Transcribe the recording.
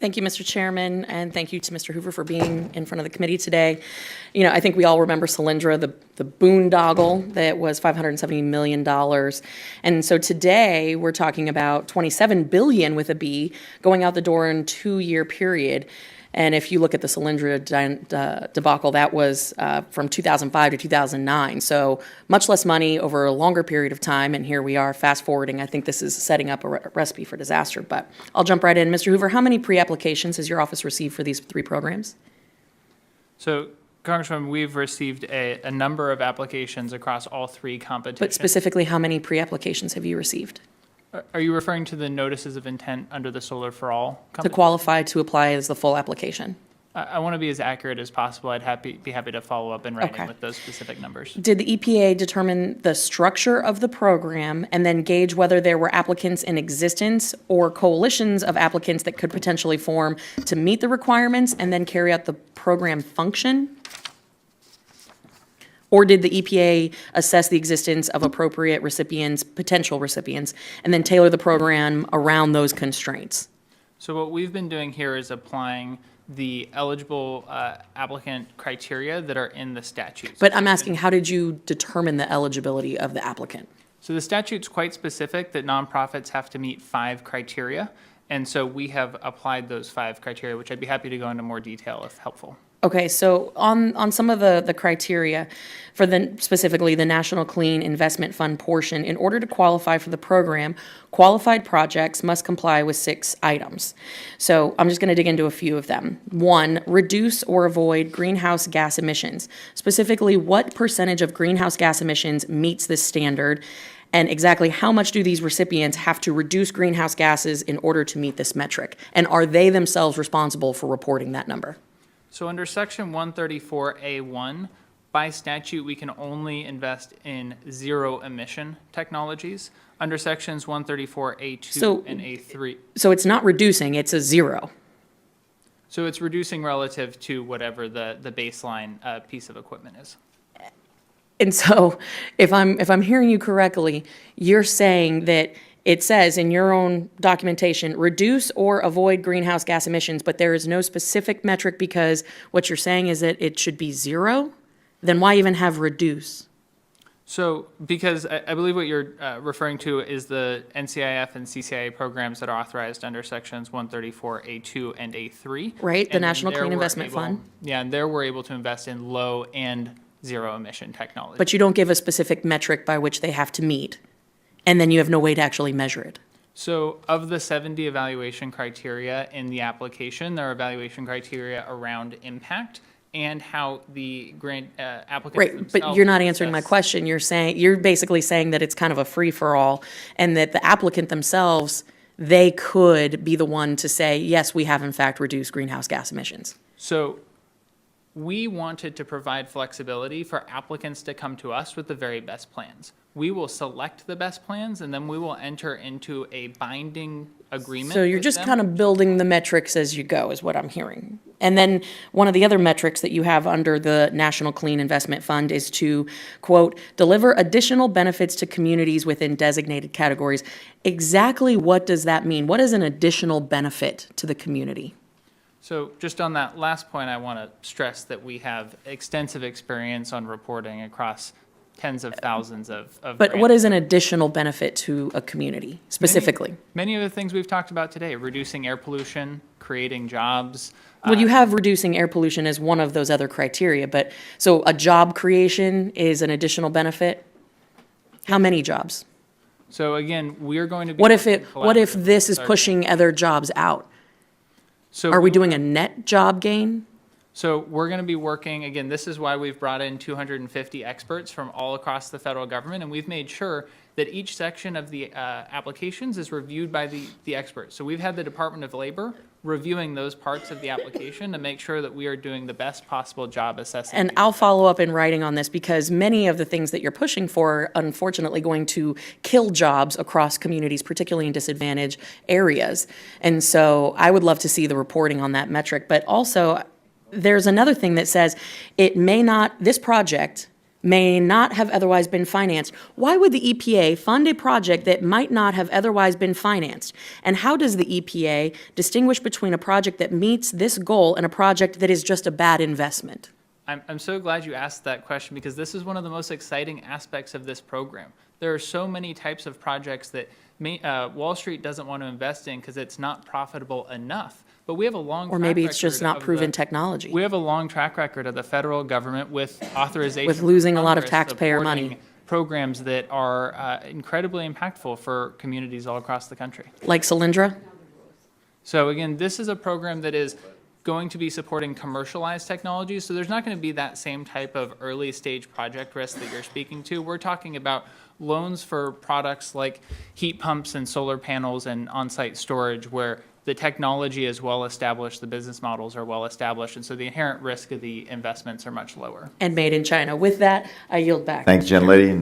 Thank you, Mr. Chairman, and thank you to Mr. Hoover for being in front of the committee today. You know, I think we all remember Solyndra, the boondoggle that was $570 million. And so today we're talking about $27 billion with a B going out the door in a 2-year period. And if you look at the Solyndra debacle, that was from 2005 to 2009. So much less money over a longer period of time. And here we are fast forwarding. I think this is setting up a recipe for disaster. But I'll jump right in. Mr. Hoover, how many pre-applications has your office received for these 3 programs? So, Congresswoman, we've received a number of applications across all 3 competitions. But specifically, how many pre-applications have you received? Are you referring to the notices of intent under the Solar for All competition? To qualify to apply as the full application? I want to be as accurate as possible. I'd be happy to follow up in writing with those specific numbers. Did the EPA determine the structure of the program and then gauge whether there were applicants in existence or coalitions of applicants that could potentially form to meet the requirements and then carry out the program function? Or did the EPA assess the existence of appropriate recipients, potential recipients, and then tailor the program around those constraints? So what we've been doing here is applying the eligible applicant criteria that are in the statute. But I'm asking, how did you determine the eligibility of the applicant? So the statute's quite specific that nonprofits have to meet 5 criteria. And so we have applied those 5 criteria, which I'd be happy to go into more detail if helpful. Okay, so on some of the criteria for specifically the National Clean Investment Fund portion, in order to qualify for the program, qualified projects must comply with 6 items. So I'm just going to dig into a few of them. 1, reduce or avoid greenhouse gas emissions. Specifically, what percentage of greenhouse gas emissions meets this standard? And exactly how much do these recipients have to reduce greenhouse gases in order to meet this metric? And are they themselves responsible for reporting that number? So under Section 134A1, by statute, we can only invest in zero-emission technologies. Under Sections 134A2 and A3. So it's not reducing, it's a 0. So it's reducing relative to whatever the baseline piece of equipment is. And so if I'm hearing you correctly, you're saying that it says in your own documentation, reduce or avoid greenhouse gas emissions, but there is no specific metric because what you're saying is that it should be 0? Then why even have reduce? So because I believe what you're referring to is the NCIF and CCIA programs that are authorized under Sections 134A2 and A3. Right, the National Clean Investment Fund. Yeah, and there we're able to invest in low and zero emission technology. But you don't give a specific metric by which they have to meet. And then you have no way to actually measure it. So of the 70 evaluation criteria in the application, there are evaluation criteria around impact and how the grant applicants Right, but you're not answering my question. You're basically saying that it's kind of a free-for-all and that the applicant themselves, they could be the one to say, yes, we have in fact reduced greenhouse gas emissions. So we wanted to provide flexibility for applicants to come to us with the very best plans. We will select the best plans, and then we will enter into a binding agreement. So you're just kind of building the metrics as you go, is what I'm hearing. And then one of the other metrics that you have under the National Clean Investment Fund is to, quote, deliver additional benefits to communities within designated categories. Exactly what does that mean? What is an additional benefit to the community? So just on that last point, I want to stress that we have extensive experience on reporting across tens of thousands of But grants. what is an additional benefit to a community, specifically? Many of the things we've talked about today, reducing air pollution, creating jobs. Well, you have reducing air pollution as one of those other criteria, but, so a job creation is an additional benefit? How many jobs? So again, we're going to be. What if this is Sorry. pushing other jobs out? So Are we doing a net job gain? So we're going to be working, again, this is why we've brought in 250 experts from all across the federal government, and we've made sure that each section of the applications is reviewed by the experts. So we've had the Department of Labor reviewing those parts of the application to make sure that we are doing the best possible job assessing. And I'll follow up in writing on this because many of the things that you're pushing for are unfortunately going to kill jobs across communities, particularly in disadvantaged areas. And so I would love to see the reporting on that metric, but also there's another thing that says it may not, this project may not have otherwise been financed. Why would the EPA fund a project that might not have otherwise been financed? And how does the EPA distinguish between a project that meets this goal and a project that is just a bad investment? I'm so glad you asked that question because this is one of the most exciting aspects of this program. There are so many types of projects that Wall Street doesn't want to invest in because it's not profitable enough. But we have a long Or maybe it's just not proven technology. We have a long track record of the federal government with authorization. With losing a lot of Congress taxpayer supporting money. Programs that are incredibly impactful for communities all across the country. Like Solyndra? So again, this is a program that is going to be supporting commercialized technologies. So there's not going to be that same type of early stage project risk that you're speaking to. We're talking about loans for products like heat pumps and solar panels and on-site storage where the technology is well established, the business models are well established, and so the inherent risk of the investments are much lower. And made in China. With that, I yield back. Thanks, gentlelady.